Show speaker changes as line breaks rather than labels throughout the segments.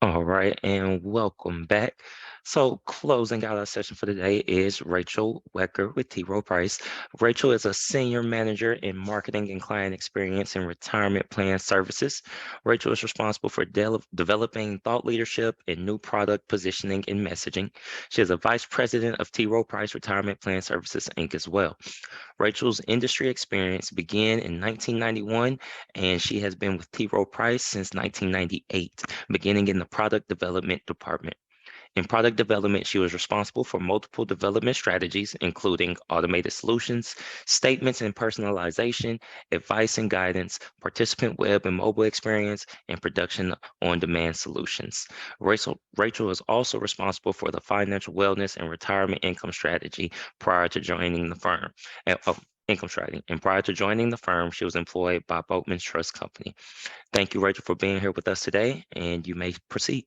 All right, and welcome back. So, closing out our session for today is Rachel Wecker with T. Rowe Price. Rachel is a senior manager in marketing and client experience and retirement plan services. Rachel is responsible for developing thought leadership and new product positioning and messaging. She is a vice president of T. Rowe Price Retirement Plan Services, Inc. as well. Rachel's industry experience began in 1991, and she has been with T. Rowe Price since 1998, beginning in the product development department. In product development, she was responsible for multiple development strategies, including automated solutions, statements and personalization, advice and guidance, participant web and mobile experience, and production on-demand solutions. Rachel is also responsible for the financial wellness and retirement income strategy prior to joining the firm. Income strategy. And prior to joining the firm, she was employed by Boatman's Trust Company. Thank you, Rachel, for being here with us today, and you may proceed.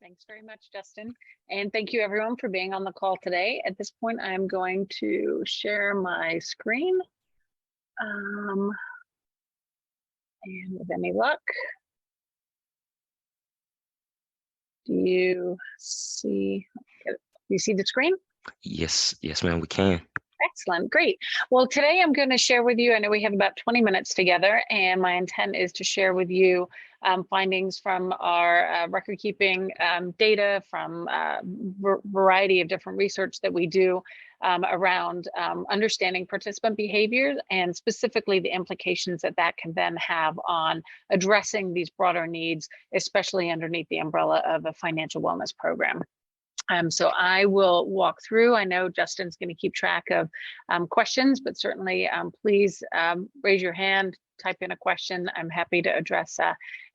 Thanks very much, Justin. And thank you everyone for being on the call today. At this point, I'm going to share my screen. And with any luck, do you see the screen?
Yes, ma'am, we can.
Excellent, great. Well, today I'm going to share with you, I know we have about 20 minutes together, and my intent is to share with you findings from our record keeping data from a variety of different research that we do around understanding participant behaviors, and specifically the implications that that can then have on addressing these broader needs, especially underneath the umbrella of a financial wellness program. So I will walk through. I know Justin's going to keep track of questions, but certainly please raise your hand, type in a question. I'm happy to address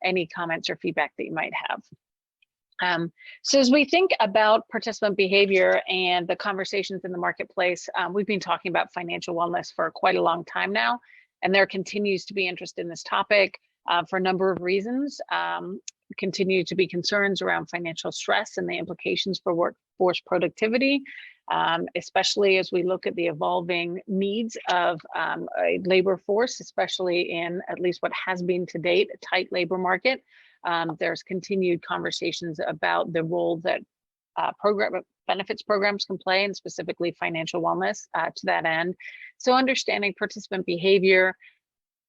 any comments or feedback that you might have. So as we think about participant behavior and the conversations in the marketplace, we've been talking about financial wellness for quite a long time now, and there continues to be interest in this topic for a number of reasons. Continue to be concerns around financial stress and the implications for workforce productivity, especially as we look at the evolving needs of a labor force, especially in at least what has been to date a tight labor market. There's continued conversations about the role that benefits programs can play, and specifically financial wellness to that end. So understanding participant behavior,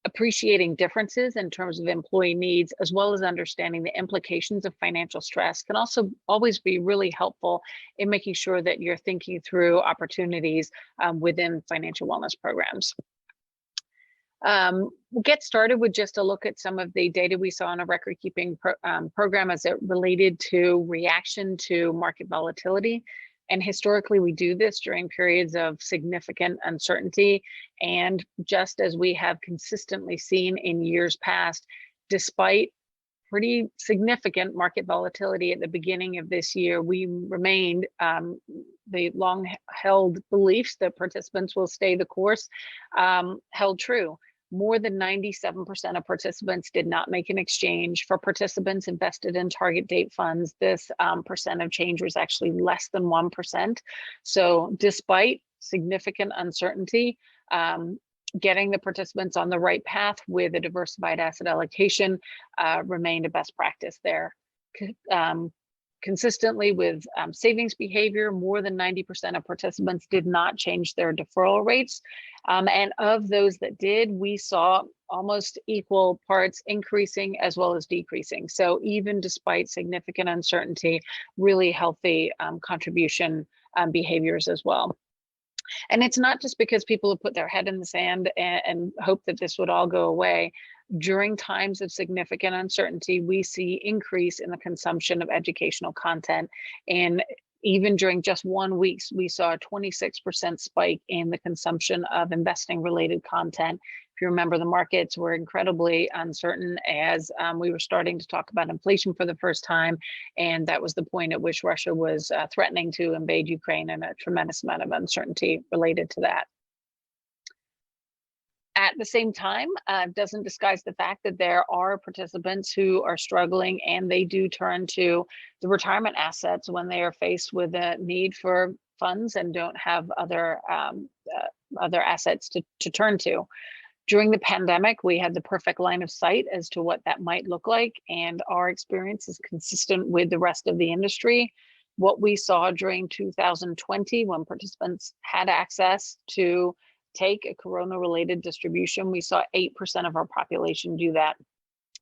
appreciating differences in terms of employee needs, as well as understanding the implications of financial stress, can also always be really helpful in making sure that you're thinking through opportunities within financial wellness programs. We'll get started with just a look at some of the data we saw in a record keeping program as it related to reaction to market volatility. And historically, we do this during periods of significant uncertainty. And just as we have consistently seen in years past, despite pretty significant market volatility at the beginning of this year, we remained the long-held beliefs that participants will stay the course held true. More than 97% of participants did not make an exchange. For participants invested in target date funds, this percent of change was actually less than 1%. So despite significant uncertainty, getting the participants on the right path with a diversified asset allocation remained a best practice there. Consistently with savings behavior, more than 90% of participants did not change their deferral rates. And of those that did, we saw almost equal parts increasing as well as decreasing. So even despite significant uncertainty, really healthy contribution behaviors as well. And it's not just because people have put their head in the sand and hope that this would all go away. During times of significant uncertainty, we see increase in the consumption of educational content. And even during just 1 week, we saw a 26% spike in the consumption of investing related content. If you remember, the markets were incredibly uncertain as we were starting to talk about inflation for the first time. And that was the point at which Russia was threatening to invade Ukraine, and a tremendous amount of uncertainty related to that. At the same time, doesn't disguise the fact that there are participants who are struggling, and they do turn to the retirement assets when they are faced with a need for funds and don't have other assets to turn to. During the pandemic, we had the perfect line of sight as to what that might look like, and our experience is consistent with the rest of the industry. What we saw during 2020, when participants had access to take a corona-related distribution, we saw 8% of our population do that.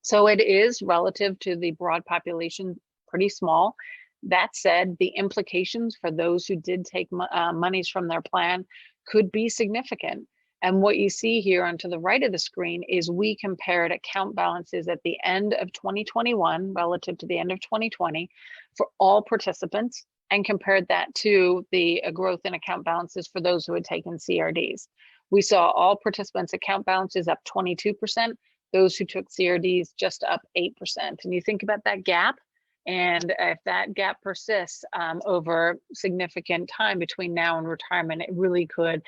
So it is, relative to the broad population, pretty small. That said, the implications for those who did take monies from their plan could be significant. And what you see here on to the right of the screen is we compared account balances at the end of 2021 relative to the end of 2020 for all participants, and compared that to the growth in account balances for those who had taken CRDs. We saw all participants' account balances up 22%, those who took CRDs just up 8%. And you think about that gap, and if that gap persists over significant time between now and retirement, it really could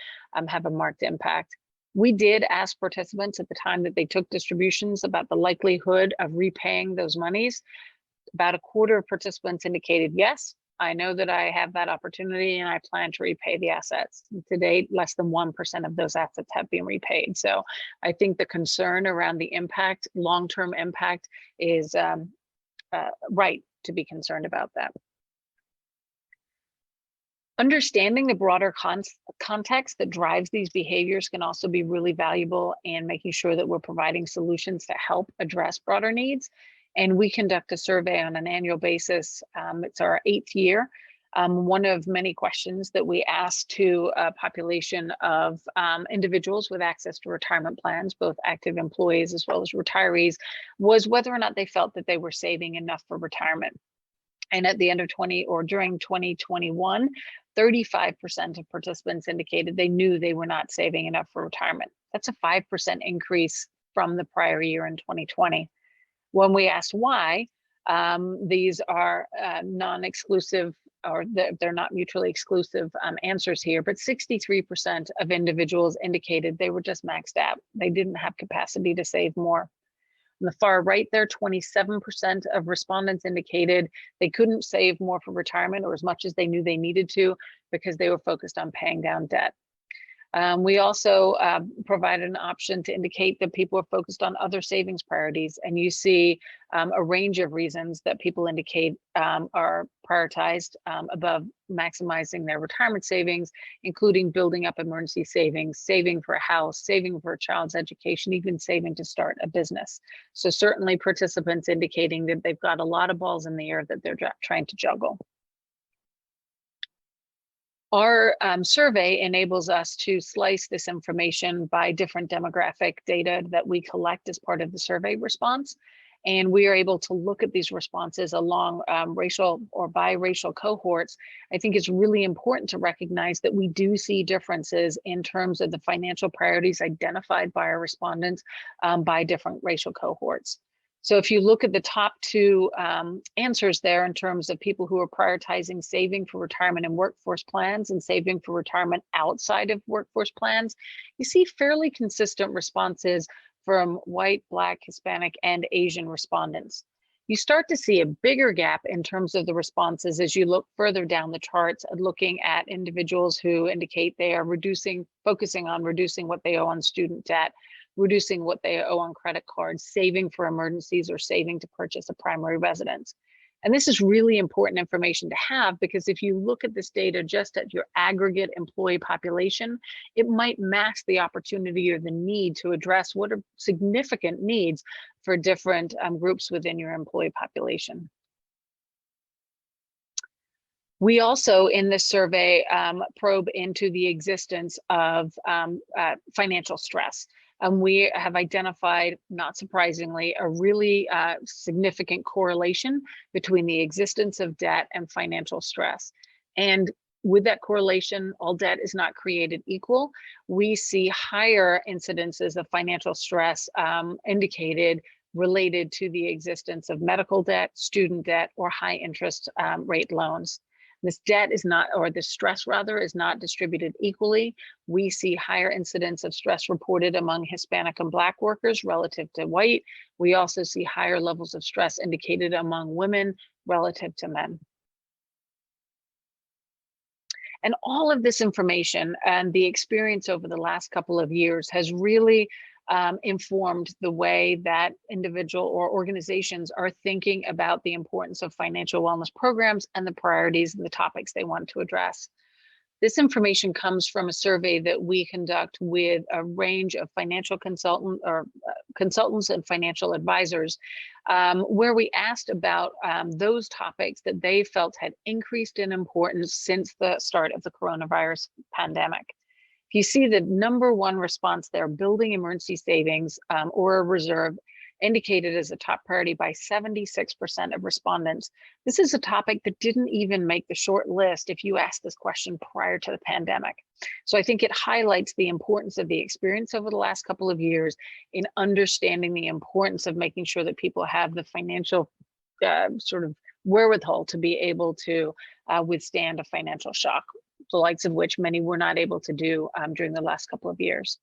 have a marked impact. We did ask participants at the time that they took distributions about the likelihood of repaying those monies. About a quarter of participants indicated, yes, I know that I have that opportunity and I plan to repay the assets. To date, less than 1% of those assets have been repaid. So I think the concern around the impact, long-term impact, is right to be concerned about that. Understanding the broader context that drives these behaviors can also be really valuable in making sure that we're providing solutions to help address broader needs. And we conduct a survey on an annual basis. It's our 8th year. One of many questions that we asked to a population of individuals with access to retirement plans, both active employees as well as retirees, was whether or not they felt that they were saving enough for retirement. And at the end of during 2021, 35% of participants indicated they knew they were not saving enough for retirement. That's a 5% increase from the prior year in 2020. When we asked why, these are non-exclusive, or they're not mutually exclusive answers here, but 63% of individuals indicated they were just maxed out. They didn't have capacity to save more. On the far right there, 27% of respondents indicated they couldn't save more for retirement or as much as they knew they needed to because they were focused on paying down debt. We also provide an option to indicate that people are focused on other savings priorities, and you see a range of reasons that people indicate are prioritized above maximizing their retirement savings, including building up emergency savings, saving for a house, saving for a child's education, even saving to start a business. So certainly participants indicating that they've got a lot of balls in the air that they're trying to juggle. Our survey enables us to slice this information by different demographic data that we collect as part of the survey response. And we are able to look at these responses along racial or biracial cohorts. I think it's really important to recognize that we do see differences in terms of the financial priorities identified by our respondents by different racial cohorts. So if you look at the top two answers there in terms of people who are prioritizing saving for retirement in workforce plans and saving for retirement outside of workforce plans, you see fairly consistent responses from white, Black, Hispanic, and Asian respondents. You start to see a bigger gap in terms of the responses as you look further down the charts, looking at individuals who indicate they are focusing on reducing what they owe on student debt, reducing what they owe on credit cards, saving for emergencies, or saving to purchase a primary residence. And this is really important information to have, because if you look at this data just at your aggregate employee population, it might mask the opportunity or the need to address what are significant needs for different groups within your employee population. We also, in this survey, probe into the existence of financial stress. We have identified, not surprisingly, a really significant correlation between the existence of debt and financial stress. And with that correlation, all debt is not created equal. We see higher incidences of financial stress indicated related to the existence of medical debt, student debt, or high interest rate loans. This debt is not, or the stress rather, is not distributed equally. We see higher incidence of stress reported among Hispanic and Black workers relative to white. We also see higher levels of stress indicated among women relative to men. And all of this information and the experience over the last couple of years has really informed the way that individual or organizations are thinking about the importance of financial wellness programs and the priorities and the topics they want to address. This information comes from a survey that we conduct with a range of financial consultants and financial advisors, where we asked about those topics that they felt had increased in importance since the start of the coronavirus pandemic. If you see the number one response there, building emergency savings or a reserve, indicated as a top priority by 76% of respondents. This is a topic that didn't even make the short list if you asked this question prior to the pandemic. So I think it highlights the importance of the experience over the last couple of years in understanding the importance of making sure that people have the financial sort of wherewithal to be able to withstand a financial shock, the likes of which many were not able to do during the last couple of years.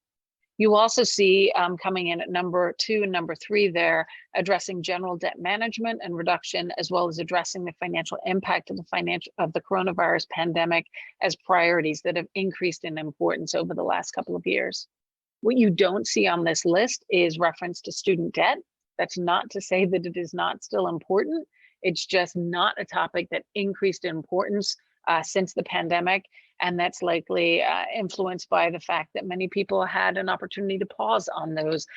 You also see coming in at number 2 and number 3 there, addressing general debt management and reduction, as well as addressing the financial impact of the coronavirus pandemic as priorities that have increased in importance over the last couple of years. What you don't see on this list is reference to student debt. That's not to say that it is not still important. It's just not a topic that increased in importance since the pandemic. And that's likely influenced by the fact that many people had an opportunity to pause on those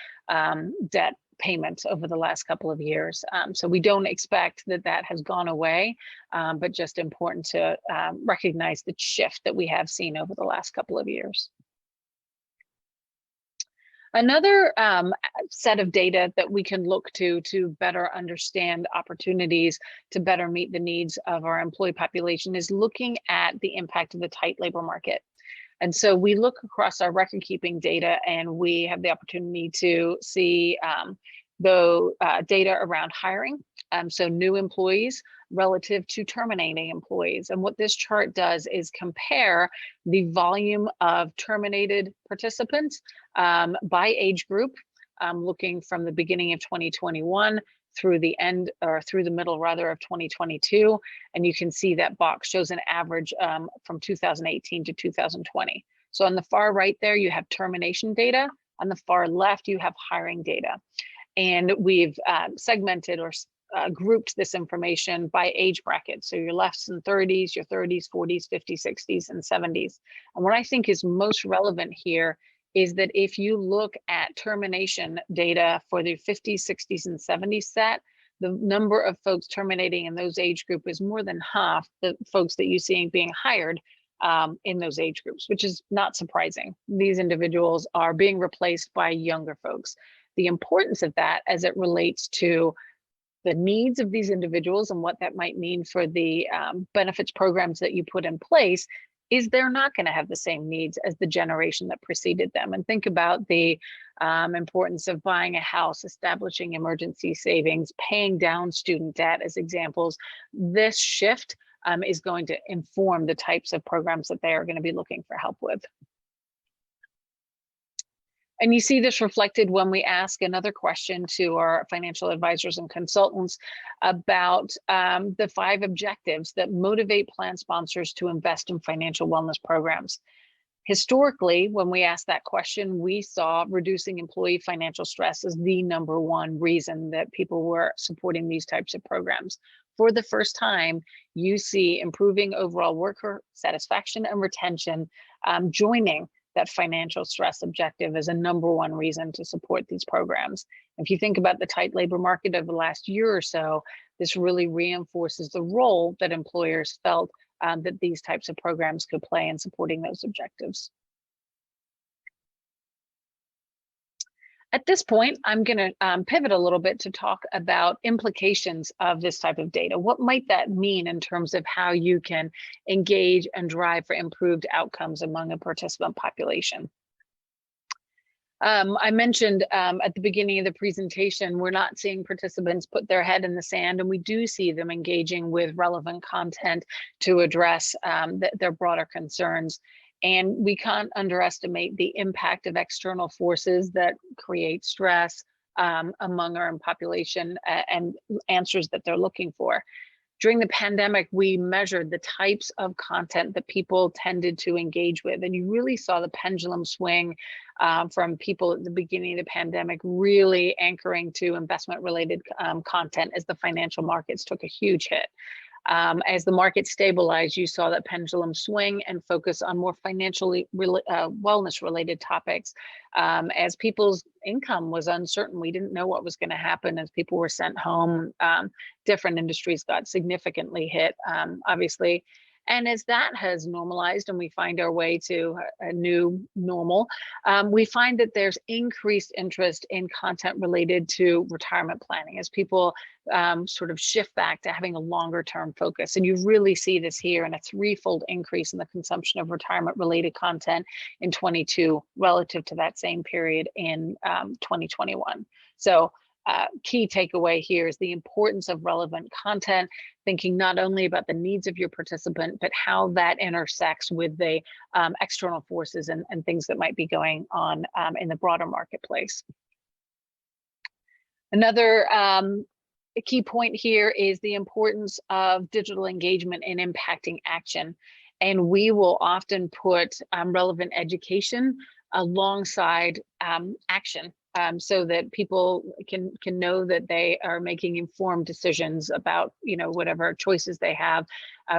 debt payments over the last couple of years. So we don't expect that that has gone away, but just important to recognize the shift that we have seen over the last couple of years. Another set of data that we can look to better understand opportunities to better meet the needs of our employee population is looking at the impact of the tight labor market. And so we look across our record keeping data and we have the opportunity to see the data around hiring, so new employees relative to terminating employees. And what this chart does is compare the volume of terminated participants by age group, looking from the beginning of 2021 through the end, or through the middle rather, of 2022. And you can see that box shows an average from 2018 to 2020. So on the far right there, you have termination data. On the far left, you have hiring data. And we've segmented or grouped this information by age bracket. So your lefts and 30s, your 30s, 40s, 50s, 60s, and 70s. And what I think is most relevant here is that if you look at termination data for the 50s, 60s, and 70s set, the number of folks terminating in those age group is more than half the folks that you see being hired in those age groups, which is not surprising. These individuals are being replaced by younger folks. The importance of that as it relates to the needs of these individuals and what that might mean for the benefits programs that you put in place is they're not going to have the same needs as the generation that preceded them. And think about the importance of buying a house, establishing emergency savings, paying down student debt as examples. This shift is going to inform the types of programs that they are going to be looking for help with. And you see this reflected when we ask another question to our financial advisors and consultants about the 5 objectives that motivate plan sponsors to invest in financial wellness programs. Historically, when we asked that question, we saw reducing employee financial stress as the number one reason that people were supporting these types of programs. For the first time, you see improving overall worker satisfaction and retention joining that financial stress objective as a number one reason to support these programs. If you think about the tight labor market over the last year or so, this really reinforces the role that employers felt that these types of programs could play in supporting those objectives. At this point, I'm going to pivot a little bit to talk about implications of this type of data. What might that mean in terms of how you can engage and drive for improved outcomes among a participant population? I mentioned at the beginning of the presentation, we're not seeing participants put their head in the sand, and we do see them engaging with relevant content to address their broader concerns. And we can't underestimate the impact of external forces that create stress among our population and answers that they're looking for. During the pandemic, we measured the types of content that people tended to engage with, and you really saw the pendulum swing from people at the beginning of the pandemic really anchoring to investment-related content as the financial markets took a huge hit. As the market stabilized, you saw that pendulum swing and focus on more financially wellness-related topics. As people's income was uncertain, we didn't know what was going to happen as people were sent home. Different industries got significantly hit, obviously. And as that has normalized and we find our way to a new normal, we find that there's increased interest in content related to retirement planning as people sort of shift back to having a longer term focus. And you really see this here in a threefold increase in the consumption of retirement related content in 22 relative to that same period in 2021. So key takeaway here is the importance of relevant content, thinking not only about the needs of your participant, but how that intersects with the external forces and things that might be going on in the broader marketplace. Another key point here is the importance of digital engagement in impacting action. And we will often put relevant education alongside action. So that people can know that they are making informed decisions about, whatever choices they have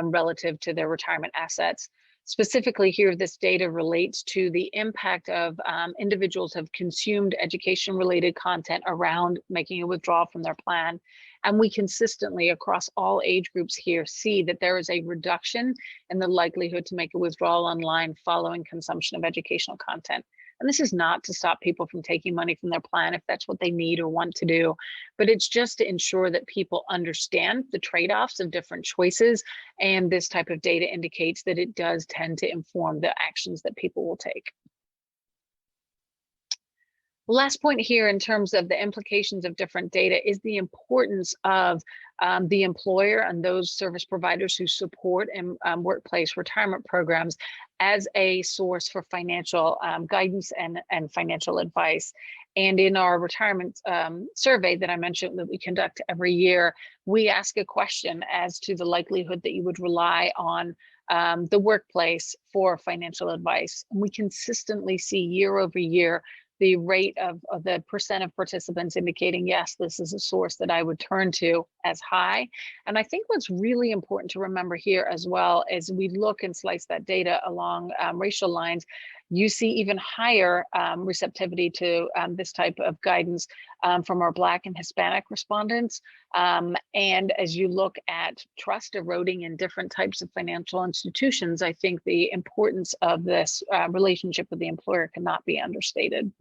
relative to their retirement assets. Specifically here, this data relates to the impact of individuals have consumed education-related content around making a withdrawal from their plan. And we consistently, across all age groups here, see that there is a reduction in the likelihood to make a withdrawal online following consumption of educational content. And this is not to stop people from taking money from their plan if that's what they need or want to do, but it's just to ensure that people understand the trade-offs of different choices. And this type of data indicates that it does tend to inform the actions that people will take. The last point here in terms of the implications of different data is the importance of the employer and those service providers who support workplace retirement programs as a source for financial guidance and financial advice. And in our retirement survey that I mentioned that we conduct every year, we ask a question as to the likelihood that you would rely on the workplace for financial advice. And we consistently see year over year the rate of the percent of participants indicating, yes, this is a source that I would turn to as high. And I think what's really important to remember here as well, as we look and slice that data along racial lines, you see even higher receptivity to this type of guidance from our Black and Hispanic respondents. And as you look at trust eroding in different types of financial institutions, I think the importance of this relationship with the employer cannot be understated.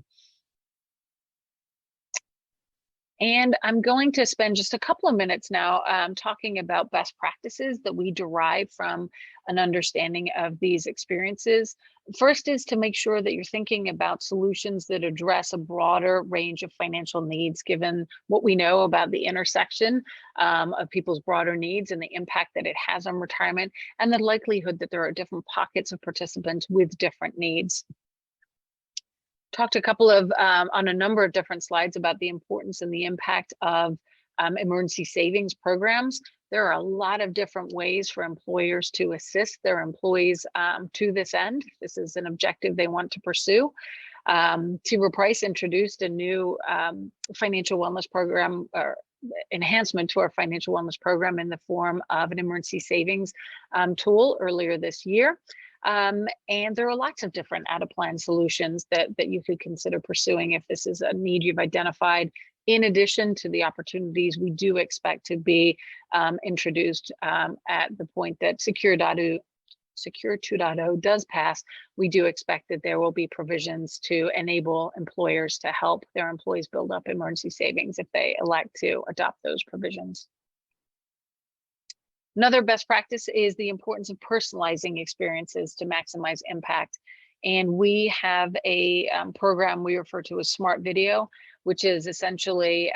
And I'm going to spend just a couple of minutes now talking about best practices that we derive from an understanding of these experiences. First is to make sure that you're thinking about solutions that address a broader range of financial needs, given what we know about the intersection of people's broader needs and the impact that it has on retirement, and the likelihood that there are different pockets of participants with different needs. Talked a couple of on a number of different slides about the importance and the impact of emergency savings programs. There are a lot of different ways for employers to assist their employees to this end. This is an objective they want to pursue. Rowe Price introduced a new financial wellness program or enhancement to our financial wellness program in the form of an emergency savings tool earlier this year. And there are lots of different out-of-plan solutions that you could consider pursuing if this is a need you've identified. In addition to the opportunities we do expect to be introduced at the point that Secure 2.0 does pass, we do expect that there will be provisions to enable employers to help their employees build up emergency savings if they elect to adopt those provisions. Another best practice is the importance of personalizing experiences to maximize impact. And we have a program we refer to as Smart Video, which is essentially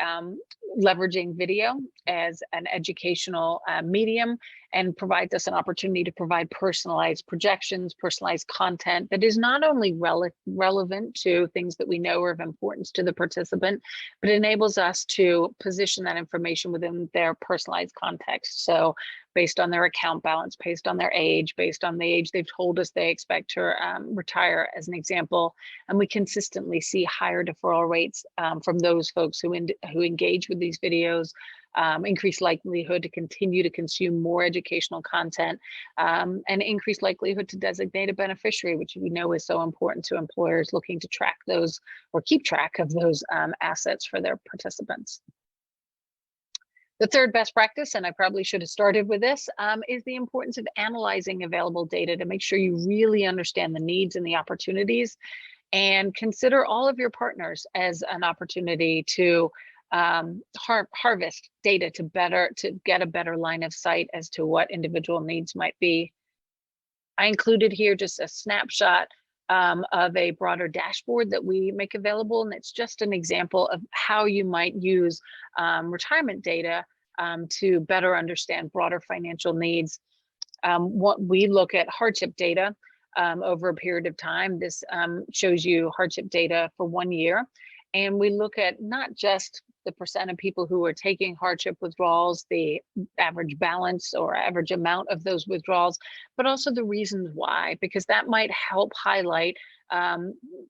leveraging video as an educational medium and provides us an opportunity to provide personalized projections, personalized content that is not only relevant to things that we know are of importance to the participant, but enables us to position that information within their personalized context. So based on their account balance, based on their age, based on the age they've told us they expect to retire, as an example. And we consistently see higher deferral rates from those folks who engage with these videos, increased likelihood to continue to consume more educational content, and increased likelihood to designate a beneficiary, which we know is so important to employers looking to track those or keep track of those assets for their participants. The third best practice, and I probably should have started with this, is the importance of analyzing available data to make sure you really understand the needs and the opportunities, and consider all of your partners as an opportunity to harvest data to get a better line of sight as to what individual needs might be. I included here just a snapshot of a broader dashboard that we make available, and it's just an example of how you might use retirement data to better understand broader financial needs. What we look at hardship data over a period of time. This shows you hardship data for 1 year. And we look at not just the percent of people who are taking hardship withdrawals, the average balance or average amount of those withdrawals, but also the reasons why, because that might help highlight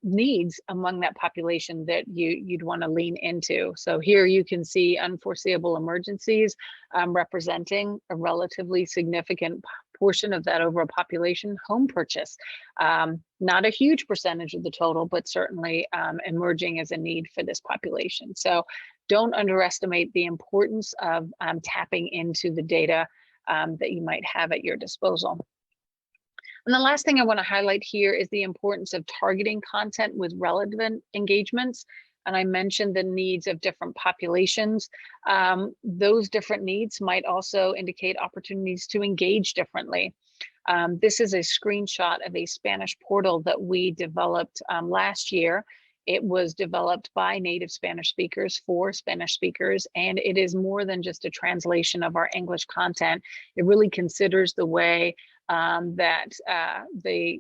needs among that population that you'd want to lean into. So here you can see unforeseeable emergencies representing a relatively significant portion of that overall population. Home purchase, not a huge percentage of the total, but certainly emerging as a need for this population. So don't underestimate the importance of tapping into the data that you might have at your disposal. And the last thing I want to highlight here is the importance of targeting content with relevant engagements. And I mentioned the needs of different populations. Those different needs might also indicate opportunities to engage differently. This is a screenshot of a Spanish portal that we developed last year. It was developed by native Spanish speakers for Spanish speakers, and it is more than just a translation of our English content. It really considers the way that the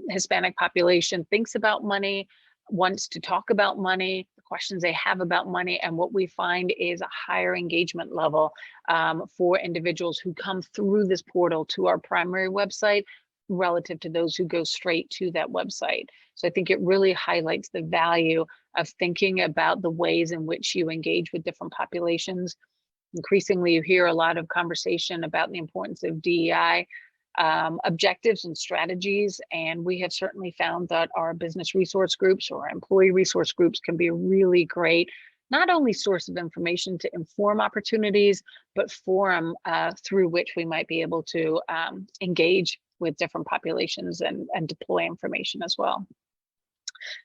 Hispanic population thinks about money, wants to talk about money, the questions they have about money, and what we find is a higher engagement level for individuals who come through this portal to our primary website relative to those who go straight to that website. So I think it really highlights the value of thinking about the ways in which you engage with different populations. Increasingly, you hear a lot of conversation about the importance of DEI objectives and strategies. And we have certainly found that our business resource groups or employee resource groups can be a really great, not only source of information to inform opportunities, but forum through which we might be able to engage with different populations and deploy information as well.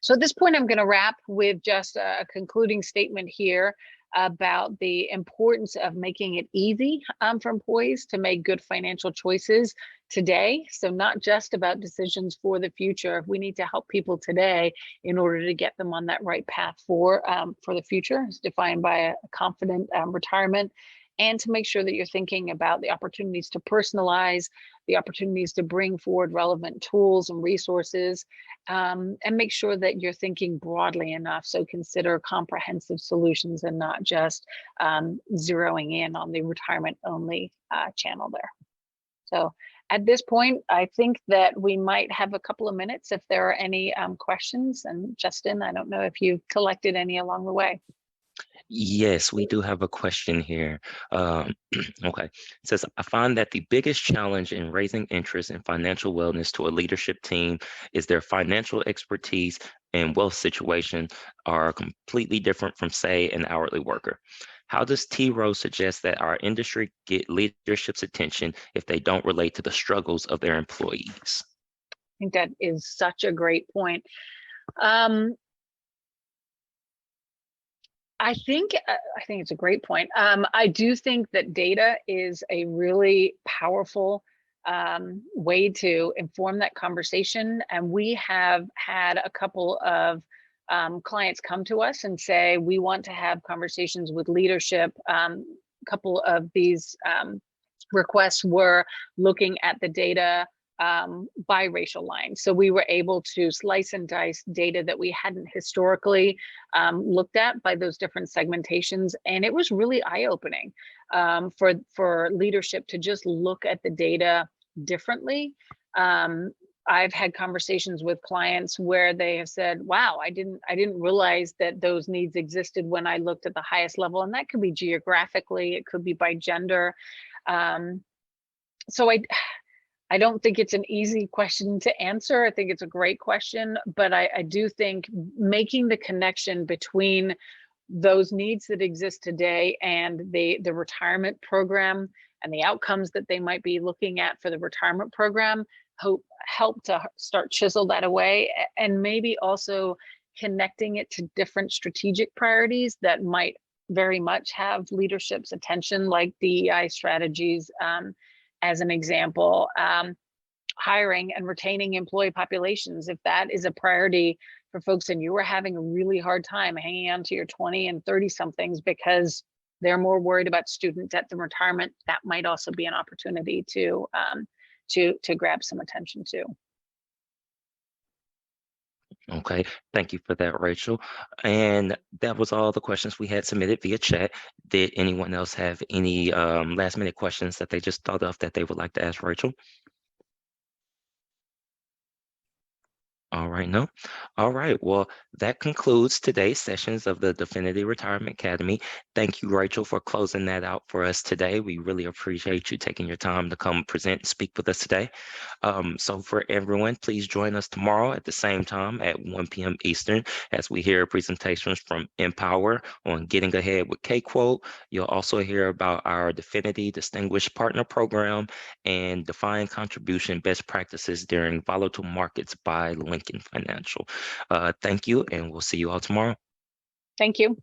So at this point, I'm going to wrap with just a concluding statement here about the importance of making it easy for employees to make good financial choices today. So not just about decisions for the future. We need to help people today in order to get them on that right path for the future, as defined by a confident retirement, and to make sure that you're thinking about the opportunities to personalize, the opportunities to bring forward relevant tools and resources, and make sure that you're thinking broadly enough. So consider comprehensive solutions and not just zeroing in on the retirement only channel there. So at this point, I think that we might have a couple of minutes if there are any questions. And Justin, I don't know if you collected any along the way.
Yes, we do have a question here. Okay. It says, I find that the biggest challenge in raising interest in financial wellness to a leadership team is their financial expertise and wealth situation are completely different from, say, an hourly worker. How does T. Rowe suggest that our industry get leadership's attention if they don't relate to the struggles of their employees?
I think that is such a great point. I think it's a great point. I do think that data is a really powerful way to inform that conversation. And we have had a couple of clients come to us and say, we want to have conversations with leadership. A couple of these requests were looking at the data by racial line. So we were able to slice and dice data that we hadn't historically looked at by those different segmentations. And it was really eye-opening for leadership to just look at the data differently. I've had conversations with clients where they have said, wow, I didn't realize that those needs existed when I looked at the highest level. And that could be geographically, it could be by gender. So I don't think it's an easy question to answer. I think it's a great question, but I do think making the connection between those needs that exist today and the retirement program and the outcomes that they might be looking at for the retirement program help to start chisel that away, and maybe also connecting it to different strategic priorities that might very much have leadership's attention, like DEI strategies, as an example. Hiring and retaining employee populations, if that is a priority for folks and you are having a really hard time hanging on to your 20 and 30 somethings because they're more worried about student debt than retirement, that might also be an opportunity to grab some attention too.
Okay, thank you for that, Rachel. And that was all the questions we had submitted via chat. Did anyone else have any last minute questions that they just thought of that they would like to ask Rachel? All right, no. All right. Well, that concludes today's sessions of the Definiti Retirement Academy. Thank you, Rachel, for closing that out for us today. We really appreciate you taking your time to come present and speak with us today. So for everyone, please join us tomorrow at the same time at 1 p.m. Eastern as we hear presentations from Empower on getting ahead with K-Quote. You'll also hear about our Definiti Distinguished Partner Program and defined contribution best practices during volatile markets by Lincoln Financial. Thank you, and we'll see you all tomorrow.
Thank you.